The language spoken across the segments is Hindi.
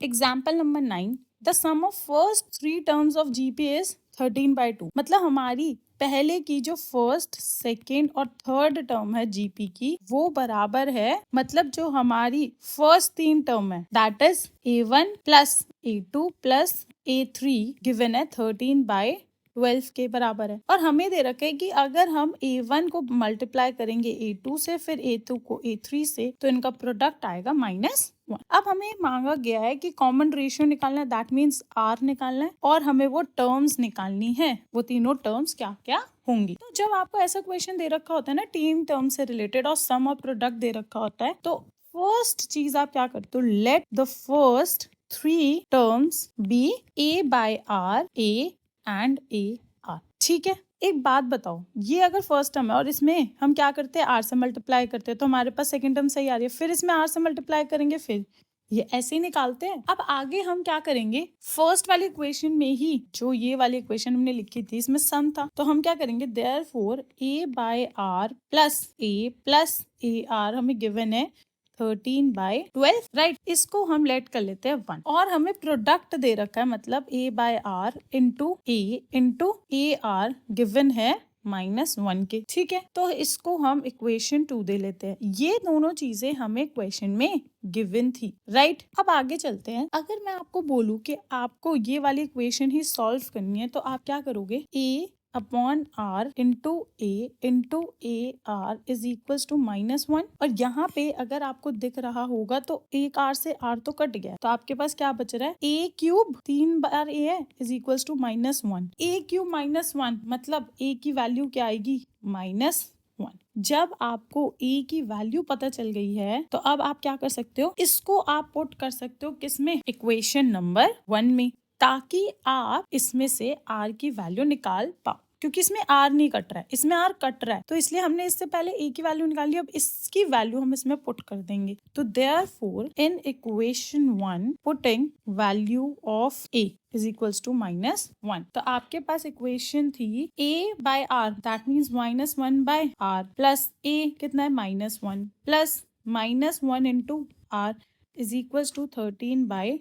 Example number 9, the sum of first 3 terms of GP is 13/2। मतलब हमारी पहले की जो फर्स्ट, सेकेंड और थर्ड टर्म है जीपी की, वो बराबर है, मतलब जो हमारी फर्स्ट 3 टर्म है that is A1 plus A2 plus A3 given है 13/12 के बराबर है। और हमें दे रखा है कि अगर हम A1 को मल्टीप्लाई करेंगे A2 से, फिर A2 को A3 से, तो इनका प्रोडक्ट आएगा -1। अब हमें मांगा गया है कि कॉमन रेशियो निकालना है, दैट मीन्स R निकालना है, और हमें वो टर्म्स निकालनी है, वो तीनों टर्म्स क्या क्या होंगी। तो जब आपको ऐसा क्वेश्चन दे रखा होता है ना 3 टर्म से रिलेटेड और सम और प्रोडक्ट दे रखा होता है, तो फर्स्ट चीज आप क्या करते हो, let the first 3 terms be A/R, A and AR। ठीक है, एक बात बताओ, ये अगर फर्स्ट टर्म है और इसमें हम क्या करते हैं, R से मल्टीप्लाई करते हैं, तो हमारे पास सेकंड टर्म सही आ रही है, फिर इसमें R से मल्टीप्लाई करेंगे, फिर ये ऐसे ही निकालते हैं। अब आगे हम क्या करेंगे, फर्स्ट वाली इक्वेशन में ही जो ये वाली इक्वेशन हमने लिखी थी, इसमें सम था, तो हम क्या करेंगे, therefore A/R plus A plus AR हमें गिवन है 13/12, राइट। इसको हम लेट कर लेते हैं 1, और हमें प्रोडक्ट दे रखा है, मतलब A/R into A into AR given है -1 के। ठीक है, तो इसको हम इक्वेशन 2 दे लेते हैं। ये दोनों चीजें हमें क्वेश्चन में गिवन थी, राइट। अब आगे चलते हैं। अगर मैं आपको बोलूं कि आपको ये वाली इक्वेशन ही सॉल्व करनी है, तो आप क्या करोगे, A/R into AR is equals to -1। और यहाँ पे अगर आपको दिख रहा होगा तो एक R से R तो कट गया, तो आपके पास क्या बच रहा है, A³ 3 बार A है इज इक्वल्स टू -1। A³ -1 मतलब A की वैल्यू क्या आएगी, -1। जब आपको A की वैल्यू पता चल गई है, तो अब आप क्या कर सकते हो, इसको आप पुट कर सकते हो किसमें, इक्वेशन नंबर 1 में, ताकि आप इसमें से R की वैल्यू निकाल पाओ। क्योंकि इसमें R नहीं कट रहा है, इसमें R कट रहा है, तो इसलिए हमने इससे पहले A की वैल्यू निकाली, अब इसकी वैल्यू हम इसमें पुट कर देंगे। तो therefore in equation 1 putting value of A is equals to -1। तो आपके पास इक्वेशन थी A/R that means -1/R plus A कितना है, -1 plus -1 into R is equals to 13/12।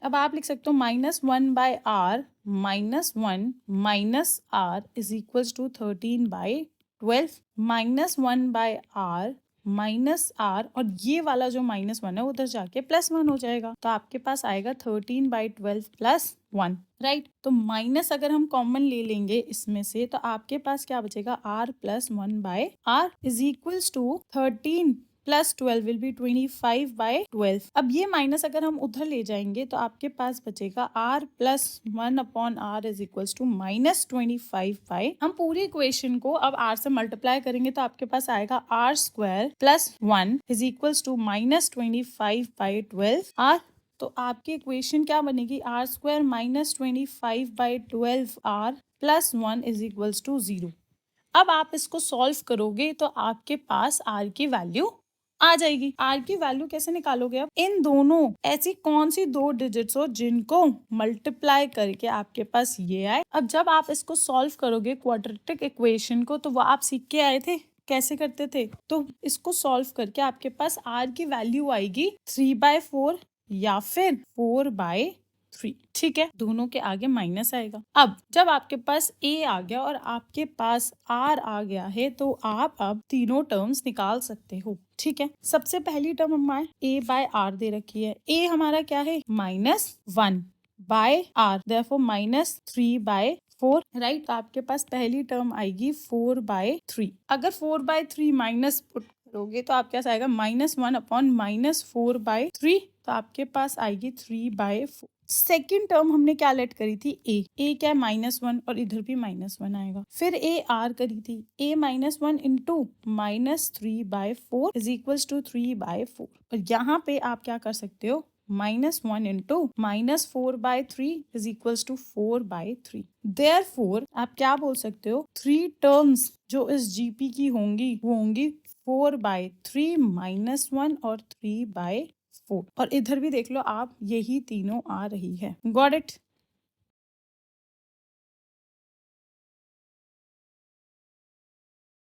अब आप लिख सकते हो -1/R -1 minus R is equals to 13/12। -1/R minus R, और ये वाला जो -1 है उधर जाके +1 हो जाएगा, तो आपके पास आएगा 13/12 प्लस 1, राइट। तो माइनस अगर हम कॉमन ले लेंगे इसमें से, तो आपके पास क्या बचेगा, R plus 1/R is equals to 13 plus 12 will be 25/12। अब ये माइनस अगर हम उधर ले जाएंगे, तो आपके पास बचेगा R plus 1/R is equals to -25/, हम पूरी इक्वेशन को अब R से मल्टीप्लाई करेंगे, तो आपके पास आएगा R² plus 1 is equals to -25/12R। तो आपकी इक्वेशन क्या बनेगी, R² -25/12R plus 1 is equals to 0। अब आप इसको सॉल्व करोगे तो आपके पास R की वैल्यू आ जाएगी। R की वैल्यू कैसे निकालोगे, अब इन दोनों ऐसी कौन सी 2 डिजिट्स हो जिनको मल्टीप्लाई करके आपके पास ये आए। अब जब आप इसको सॉल्व करोगे क्वाड्रेटिक इक्वेशन को, तो वो आप सीख के आए थे कैसे करते थे, तो इसको सॉल्व करके आपके पास R की वैल्यू आएगी 3/4 या फिर 4/3। ठीक है, दोनों के आगे माइनस आएगा। अब जब आपके पास A आ गया और आपके पास R आ गया है, तो आप अब तीनों टर्म्स निकाल सकते हो। ठीक है, सबसे पहली टर्म हमारे A/R दे रखी है। A हमारा क्या है, -1/R, देयरफॉर -3/4, राइट। तो आपके पास पहली टर्म आएगी 4/3। अगर 4/3 माइनस पुट करोगे तो आपके पास आएगा -1/- 4/3, तो आपके पास आएगी 3/4। सेकेंड टर्म हमने क्या लेट करी थी, A क्या है, -1, और इधर भी -1 आएगा। फिर AR करी थी, A -1 into -3/4 is equals to 3/4, और यहाँ पे आप क्या कर सकते हो, -1 into -4/3 is equals to 4/3। Therefore आप क्या बोल सकते हो, 3 टर्म्स जो इस GP की होंगी वो होंगी 4/3 -1 और 3/4, और इधर भी देख लो आप, यही तीनों आ रही है। Got it.